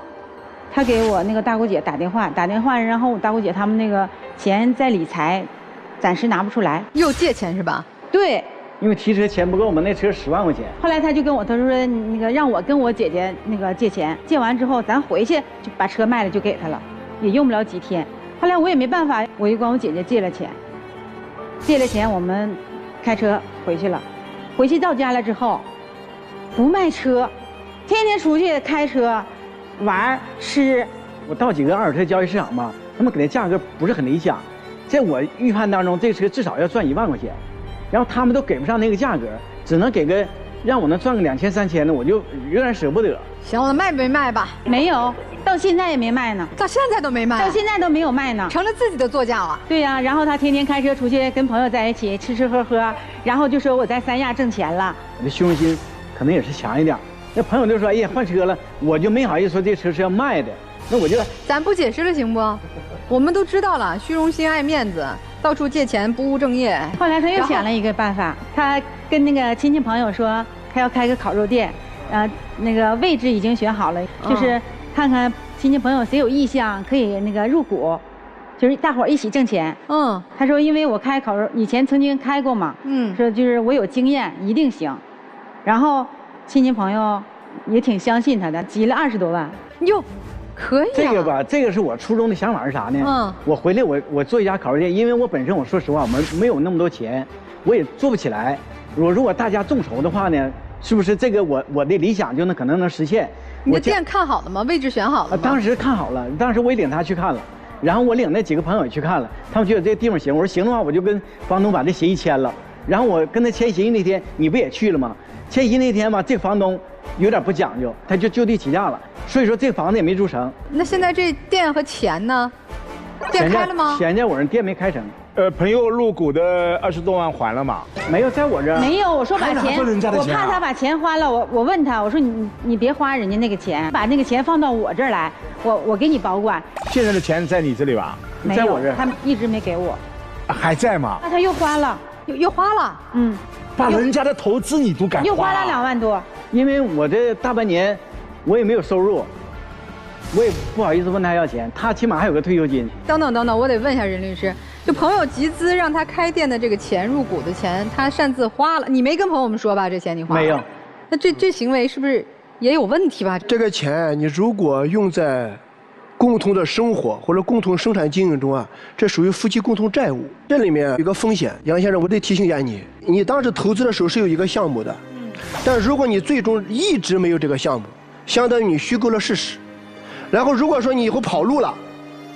他给我那个大姑姐打电话，然后我大姑姐他们那个钱在理财，暂时拿不出来，又借钱是吧？对。因为提车钱不够嘛，那车10万块钱。后来他就跟我，他说那个让我跟我姐姐那个借钱，借完之后咱回去就把车卖了就给他了，也用不了几天。后来我也没办法，我就管我姐姐借了钱，我们开车回去了。回去到家了之后，不卖车，天天出去开车玩吃。我到几个二手车交易市场吧，他们给的价格不是很理想，在我预判当中，这车至少要赚1万块钱。然后他们都给不上那个价格，只能给个让我能赚个2000、3000的，我就有点舍不得。行了，卖没卖吧？没有，到现在也没卖呢。到现在都没卖？到现在都没有卖呢，成了自己的座驾了。对呀，然后他天天开车出去跟朋友在一起吃喝喝，然后就说我在三亚挣钱了。我的虚荣心可能也是强一点。那朋友就说：“哎呀，换车了。”我就没好意思说这车是要卖的。那我就咱不解释了行不？我们都知道了，虚荣心爱面子。到处借钱不务正业。后来他又想了一个办法，他跟那个亲戚朋友说他要开个烤肉店，那个位置已经选好了，就是看看亲戚朋友谁有意向可以那个入股，就是大伙儿一起挣钱。他说因为我开烤肉以前曾经开过嘛，说就是我有经验一定行。然后亲戚朋友也挺相信他的，集了20多万。哟。可以、啊、这个吧，这个是我初中的想法是啥呢？我回来我做一家烤肉店，因为我本身我说实话我没有那么多钱，我也做不起来。如果大家众筹的话呢，是不是这个我的理想就可能能实现？你的店看好了吗？位置选好了吗？当时看好了，当时我也领他去看了，然后我领那几个朋友也去看了，他们觉得这个地方行，我说行的话我就跟房东把这协议签了。然后我跟他签协议那天，你不也去了吗？签协议那天吧，这房东有点不讲究，他就地起价了。所以说这房子也没住成。那现在这店和钱呢？店开了吗？钱在我这，店没开成。朋友入股的20多万还了吗？没有，在我这儿。没有，我说把钱，我怕他把钱花了。我问他，我说你别花人家那个钱，把那个钱放到我这儿来，我给你保管。现在的钱在你这里吧？在我这儿，他一直没给我。还在吗？那他又花了，又花了。把人家的投资你都敢花？又花了2万多。因为我这大半年。我也没有收入，我也不好意思问他要钱，他起码还有个退休金。等等，我得问一下任律师，就朋友集资让他开店的这个钱，入股的钱，他擅自花了，你没跟朋友们说吧？这钱你花了？没有。那这行为是不是也有问题吧？这个钱你如果用在共同的生活或者共同生产经营中啊，这属于夫妻共同债务。这里面有个风险，杨先生，我得提醒一下你，你当时投资的时候是有一个项目的，但如果你最终一直没有这个项目，相当于你虚构了事实。然后如果说你以后跑路了，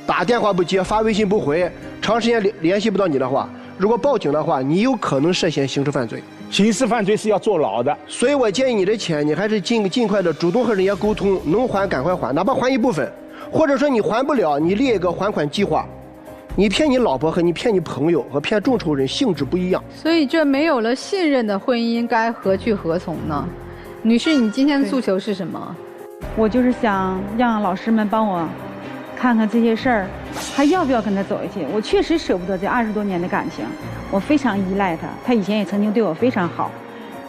打电话不接，发微信不回，长时间联系不到你的话，如果报警的话，你有可能涉嫌刑事犯罪。刑事犯罪是要坐牢的。所以我建议你的钱，你还是尽快的主动和人家沟通，能还赶快还，哪怕还一部分，或者说你还不了，你列一个还款计划。你骗你老婆和你骗你朋友和骗众筹人性质不一样。所以这没有了信任的婚姻该何去何从呢？女士，你今天的诉求是什么？我就是想让老师们帮我看看这些事儿，还要不要跟他走一起？我确实舍不得这20多年的感情，我非常依赖他，他以前也曾经对我非常好，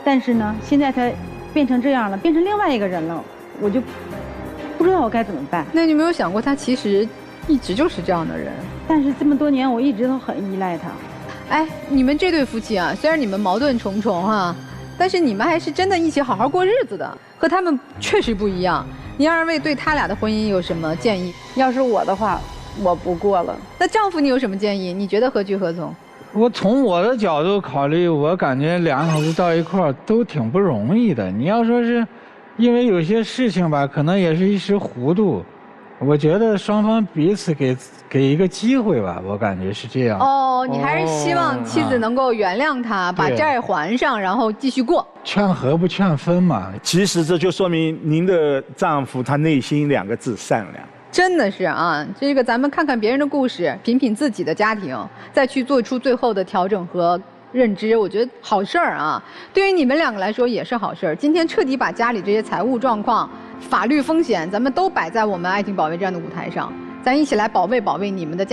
但是呢，现在他变成这样了，变成另外一个人了，我就不知道我该怎么办。那你有没有想过，他其实一直就是这样的人？但是这么多年，我一直都很依赖他。哎，你们这对夫妻啊，虽然你们矛盾重重啊，但是你们还是真的一起好好过日子的，和他们确实不一样。您二位对他俩的婚姻有什么建议？要是我的话，我不过了。那丈夫你有什么建议？你觉得何去何从？我从我的角度考虑，我感觉两口子到一块儿都挺不容易的。你要说是，因为有些事情吧，可能也是一时糊涂，我觉得双方彼此给一个机会吧，我感觉是这样。哦，你还是希望妻子能够原谅他，把债还上，然后继续过。劝和不劝分嘛。其实这就说明您的丈夫他内心2个字善良。真的是啊，这个咱们看看别人的故事，品品自己的家庭，再去做出最后的调整和认知，我觉得好事儿啊。对于你们2个来说也是好事儿。今天彻底把家里这些财务状况、法律风险，咱们都摆在我们爱情保卫战的舞台上，咱一起来保卫你们的家。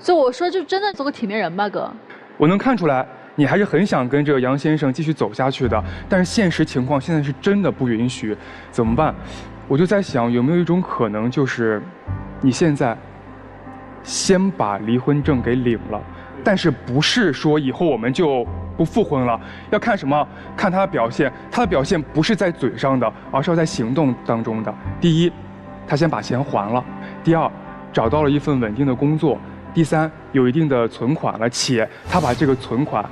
所以我说，就真的做个体面人吧，哥。我能看出来，你还是很想跟这个杨先生继续走下去的，但是现实情况现在是真的不允许，怎么办？我就在想，有没有一种可能，就是你现在先把离婚证给领了，但是不是说以后我们就不复婚了？要看什么？看他的表现，他的表现不是在嘴上的，而是要在行动当中的。第一，他先把钱还了；第二，找到了一份稳定的工作；第三，有一定的存款了，且他把这个存款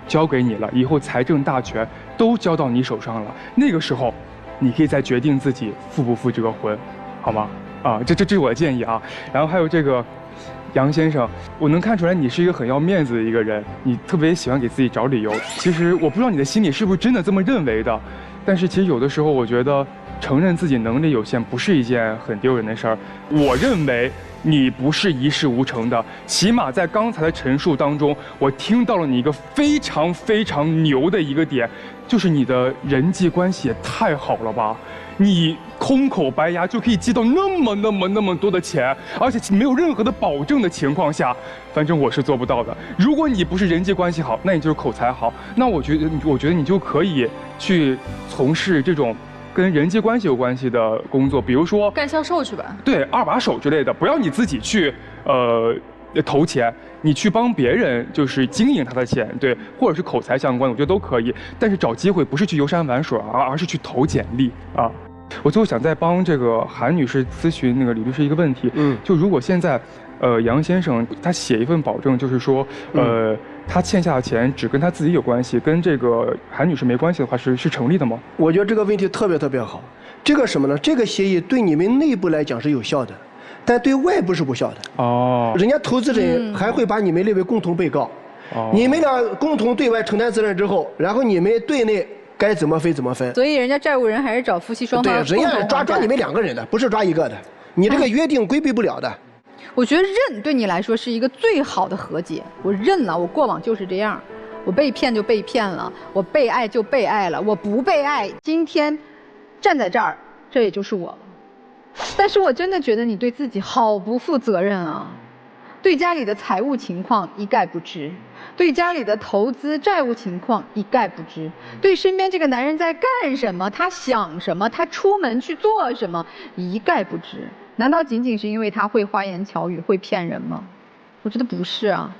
交给你了，以后财政大权都交到你手上了。那个时候，你可以再决定自己复不复这个婚，好吗？啊，这是我的建议啊。然后还有这个杨先生，我能看出来你是一个很要面子的一个人，你特别喜欢给自己找理由。其实我不知道你的心里是不是真的这么认为的，但是其实有的时候我觉得承认自己能力有限不是一件很丢人的事儿。我认为你不是一事无成的，起码在刚才的陈述当中，我听到了你一个非常非常牛的一个点，就是你的人际关系也太好了吧。你空口白牙就可以借到那么多的钱，而且没有任何的保证的情况下，反正我是做不到的。如果你不是人际关系好，那你就是口才好，那我觉得你就可以去从事这种跟人际关系有关系的工作，比如说干销售去吧，对，二把手之类的，不要你自己去投钱，你去帮别人就是经营他的钱，对，或者是口才相关的，我觉得都可以。但是找机会不是去游山玩水而是去投简历啊。我最后想再帮这个韩女士咨询那个李律师一个问题，就如果现在杨先生他写一份保证，就是说他欠下的钱只跟他自己有关系，跟这个韩女士没关系的话，是成立的吗？我觉得这个问题特别好。这个什么呢？这个协议对你们内部来讲是有效的，但对外部是无效的。哦，人家投资人还会把你们列为共同被告。你们俩共同对外承担责任之后，然后你们对内该怎么分怎么分。所以人家债务人还是找夫妻双方对，人家抓你们2个人的，不是抓1个的。你这个约定规避不了的。我觉得认对你来说是一个最好的和解。我认了，我过往就是这样，我被骗就被骗了，我被爱就被爱了，我不被爱，今天站在这儿，这也就是我了。但是我真的觉得你对自己好不负责任啊，对家里的财务情况一概不知，对家里的投资债务情况一概不知，对身边这个男人在干什么，他想什么，他出门去做什么一概不知。难道仅仅是因为他会花言巧语，会骗人吗？我觉得不是啊，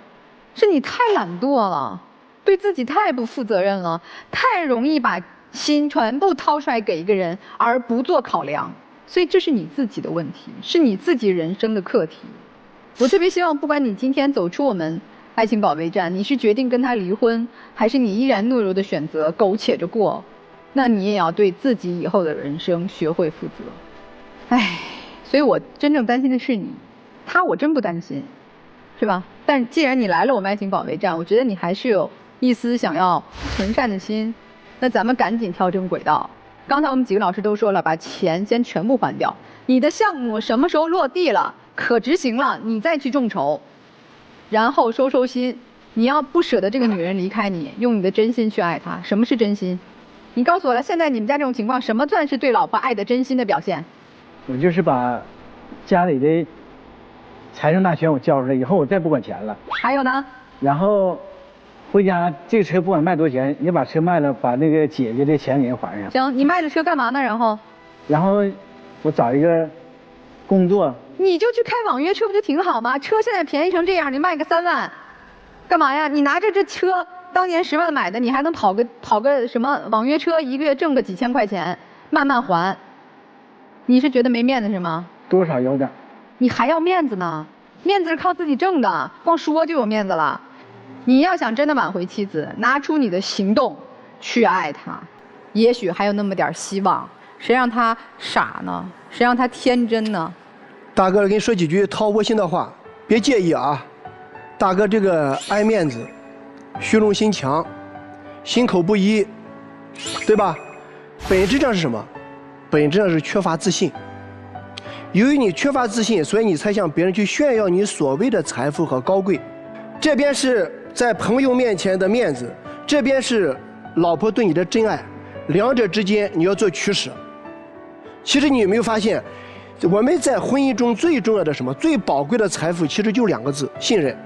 是你太懒惰了，对自己太不负责任了，太容易把心全部掏出来给一个人而不做考量，所以这是你自己的问题，是你自己人生的课题。我特别希望，不管你今天走出我们爱情保卫战，你是决定跟他离婚，还是你依然懦弱的选择苟且着过，那你也要对自己以后的人生学会负责。唉，所以我真正担心的是你，他我真不担心，是吧？但既然你来了我们爱情保卫战，我觉得你还是有一丝想要纯善的心，那咱们赶紧调整轨道。刚才我们几个老师都说了，把钱先全部还掉，你的项目什么时候落地了，可执行了，你再去众筹，然后收心。你要不舍得这个女人离开你，用你的真心去爱她。什么是真心？你告诉我了，现在你们家这种情况，什么算是对老婆爱的真心的表现？我就是把家里的财政大权我交出来以后，我再不管钱了。还有呢？然后回家，这个车不管卖多少钱，也把车卖了，把那个姐姐的钱给人还上。行，你卖了车干嘛呢？然后我找一个工作。你就去开网约车不就挺好吗？车现在便宜成这样，你卖个3万，干嘛呀？你拿着这车当年10万买的，你还能跑个什么网约车，一个月挣个几千块钱，慢慢还。你是觉得没面子是吗？多少有点。你还要面子呢？面子是靠自己挣的，光说就有面子了。你要想真的挽回妻子，拿出你的行动去爱她，也许还有那么点希望。谁让她傻呢？谁让她天真呢？大哥，给你说几句掏窝心的话，别介意啊。大哥这个爱面子，虚荣心强，心口不一，对吧？本质上是什么？本质上是缺乏自信。由于你缺乏自信，所以你才向别人去炫耀你所谓的财富和高贵。这边是在朋友面前的面子，这边是老婆对你的真爱，两者之间你要做取舍。其实你有没有发现，我们在婚姻中最重要的什么？最宝贵的财富其实就2个字：信任。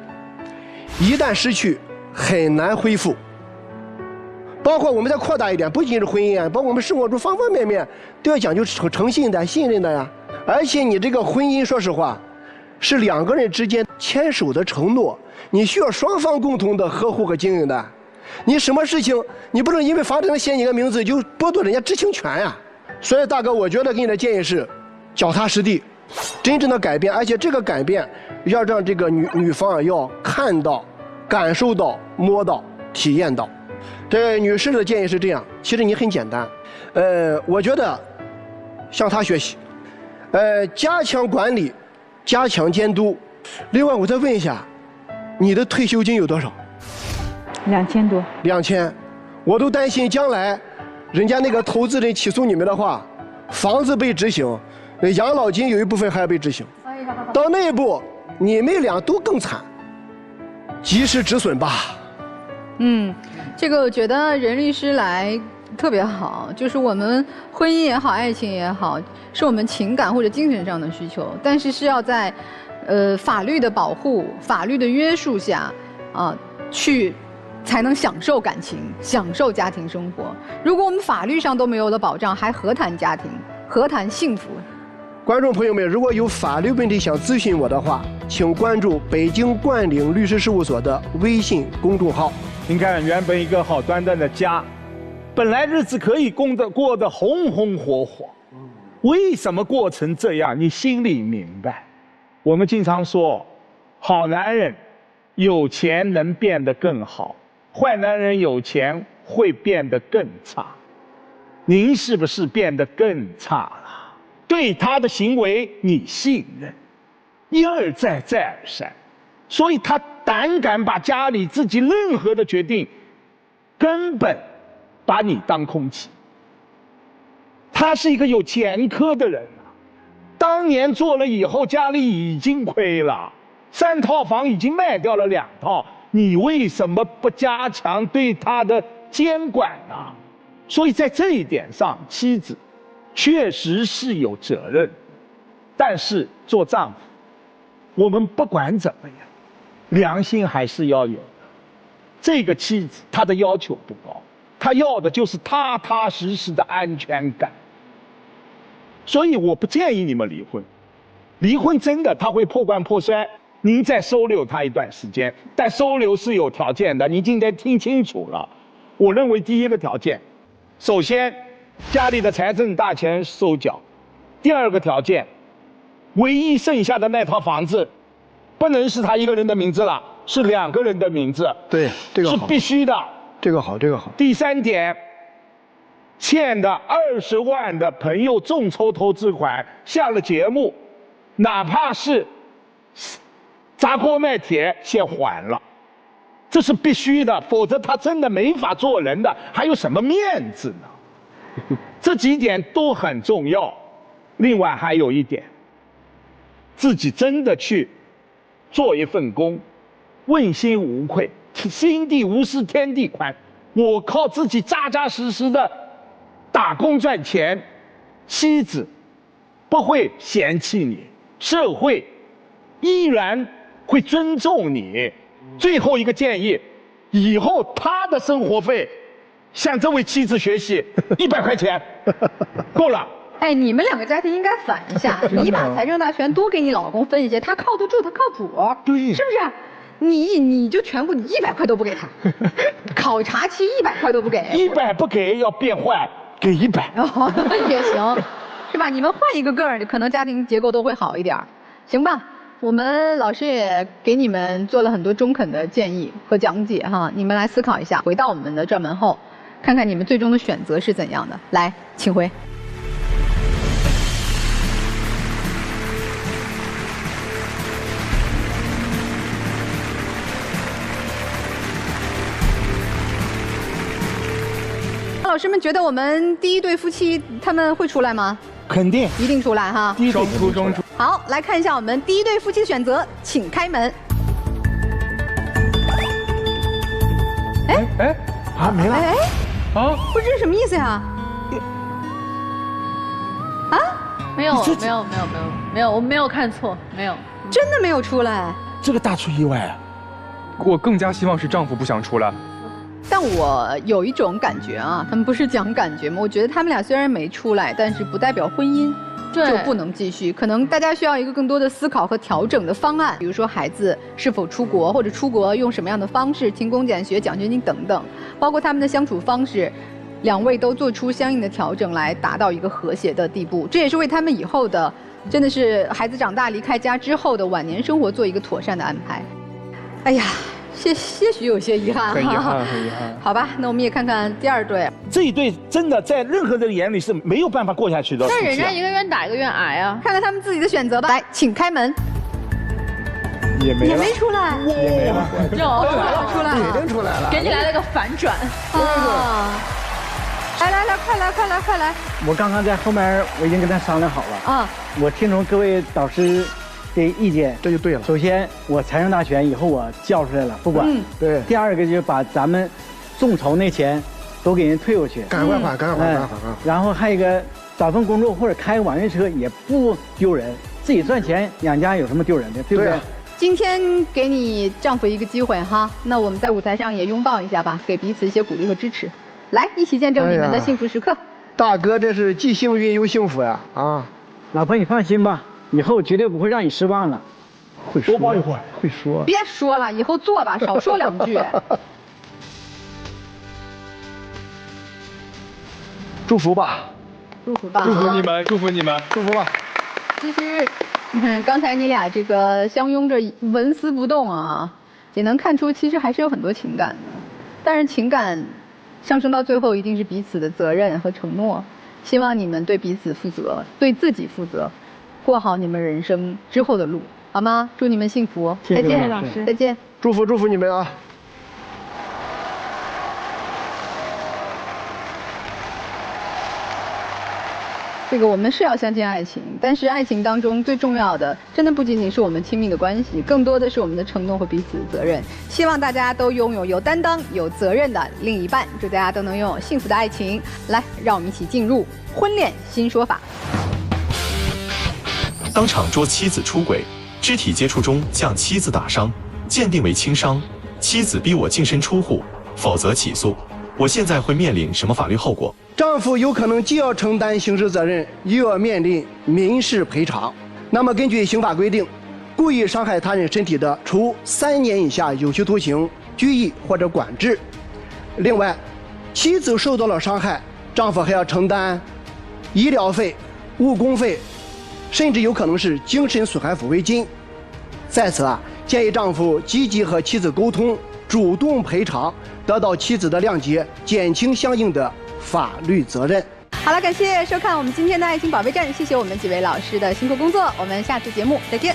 一旦失去，很难恢复。包括我们再扩大一点，不仅是婚姻啊，包括我们生活中方方面面都要讲究诚信的、信任的呀。而且你这个婚姻，说实话，是2个人之间牵手的承诺，你需要双方共同的呵护和经营的。你什么事情，你不能因为房产上写你个名字就剥夺人家知情权呀。所以大哥，我觉得给你的建议是，脚踏实地，真正的改变，而且这个改变要让这个女方啊要看到、感受到、摸到、体验到。这女士的建议是这样，其实你很简单，我觉得向她学习，加强管理，加强监督。另外，我再问一下，你的退休金有多少？2000多。2000，我都担心将来人家那个投资人起诉你们的话，房子被执行，养老金有一部分还要被执行。到那一步，你们俩都更惨，及时止损吧。这个我觉得任律师来特别好，就是我们婚姻也好，爱情也好，是我们情感或者精神上的需求，但是要在法律的保护、法律的约束下去才能享受感情、享受家庭生活。如果我们法律上都没有了保障，还何谈家庭，何谈幸福？观众朋友们，如果有法律问题想咨询我的话，请关注北京冠岭律师事务所的微信公众号。你看，原本一个好端端的家，本来日子可以过得红红火火，为什么过成这样？你心里明白。我们经常说，好男人有钱能变得更好，坏男人有钱会变得更差。您是不是变得更差了？对他的行为你信任，一而再再而三，所以他胆敢把家里自己任何的决定，根本把你当空气。他是一个有前科的人啊，当年做了以后，家里已经亏了，3套房已经卖掉了2套，你为什么不加强对他的监管呢？所以在这一点上，妻子确实是有责任，但是做丈夫，我们不管怎么样，良心还是要有的。这个妻子她的要求不高，她要的就是踏踏实实的安全感。所以我不建议你们离婚，离婚真的他会破罐破摔，您再收留他一段时间，但收留是有条件的，你今天听清楚了。我认为第一个条件，首先家里的财政大权收缴，第二个条件，唯一剩下的那套房子不能是他一个人的名字了，是2个人的名字。对，这个好，是必须的。这个好，这个好。第3点，欠的20万的朋友众筹投资款下了节目，哪怕是砸锅卖铁先还了，这是必须的，否则他真的没法做人的，还有什么面子呢？这几点都很重要。另外还有一点，自己真的去做一份工，问心无愧，心地无私天地宽。我靠自己扎扎实实的打工赚钱，妻子不会嫌弃你，社会依然会尊重你。最后一个建议，以后他的生活费向这位妻子学习，100块钱够了。哎，你们2个家庭应该反一下，你把财政大权多给你老公分一些，他靠得住，他靠谱，对，是不是？你就全部你100块都不给他，考察期100块都不给，100不给要变坏，给100也行，是吧？你们换一个个儿，可能家庭结构都会好一点，行吧？我们老师也给你们做了很多中肯的建议和讲解哈，你们来思考一下，回到我们的转门后，看看你们最终的选择是怎样的。来，请回。老师们觉得我们第一对夫妻他们会出来吗？肯定，一定出来哈。双出。好，来看一下我们第一对夫妻的选择，请开门。没了。不知这是什么意思呀？啊？没有，我没有看错，没有，真的没有出来。这个大出意外啊！我更加希望是丈夫不想出来。但我有一种感觉啊，他们不是讲感觉吗？我觉得他们俩虽然没出来，但是不代表婚姻就不能继续。可能大家需要一个更多的思考和调整的方案，比如说孩子是否出国，或者出国用什么样的方式，勤工俭学、奖学金等等，包括他们的相处方式，2位都做出相应的调整，来达到一个和谐的地步。这也是为他们以后的，真的是孩子长大离开家之后的晚年生活做一个妥善的安排。哎呀。些许有些遗憾，很遗憾。好吧，那我们也看看第2对。这一对真的在任何人眼里是没有办法过下去的。但人家一个愿打一个愿挨啊，看看他们自己的选择吧。来，请开门。也没出来，也没了，出来了，已经出来了，给你来了个反转啊！来，快来！我刚刚在后面我已经跟他商量好了啊，我听从各位导师的意见，这就对了。首先，我财政大权以后我交出来了，不管。对。第2个就是把咱们众筹那钱都给人退过去，赶快还。然后还有一个找份工作或者开个网约车也不丢人，自己赚钱养家有什么丢人的，对不对？今天给你丈夫一个机会哈，那我们在舞台上也拥抱一下吧，给彼此一些鼓励和支持。来，一起见证你们的幸福时刻。大哥，这是既幸运又幸福呀！啊，老婆你放心吧。以后绝对不会让你失望了。会说，多抱一会儿，会说。别说了，以后做吧，少说2句。祝福吧，祝福吧，祝福你们，祝福你们，祝福吧。其实，你看刚才你俩这个相拥着纹丝不动啊，也能看出其实还是有很多情感的。但是情感上升到最后，一定是彼此的责任和承诺。希望你们对彼此负责，对自己负责。过好你们人生之后的路，好吗？祝你们幸福，谢谢再见，老师再见，祝福你们啊！这个我们是要相信爱情，但是爱情当中最重要的，真的不仅仅是我们亲密的关系，更多的是我们的承诺和彼此的责任。希望大家都拥有有担当、有责任的另一半，祝大家都能拥有幸福的爱情。来，让我们一起进入婚恋新说法。当场捉妻子出轨，肢体接触中将妻子打伤，鉴定为轻伤，妻子逼我净身出户，否则起诉。我现在会面临什么法律后果？丈夫有可能既要承担刑事责任，又要面临民事赔偿。那么根据刑法规定，故意伤害他人身体的，处3年以下有期徒刑、拘役或者管制。另外，妻子受到了伤害，丈夫还要承担医疗费、误工费，甚至有可能是精神损害抚慰金。在此建议丈夫积极和妻子沟通，主动赔偿，得到妻子的谅解，减轻相应的法律责任。好了，感谢收看我们今天的爱情保卫战，谢谢我们几位老师的辛苦工作，我们下次节目再见。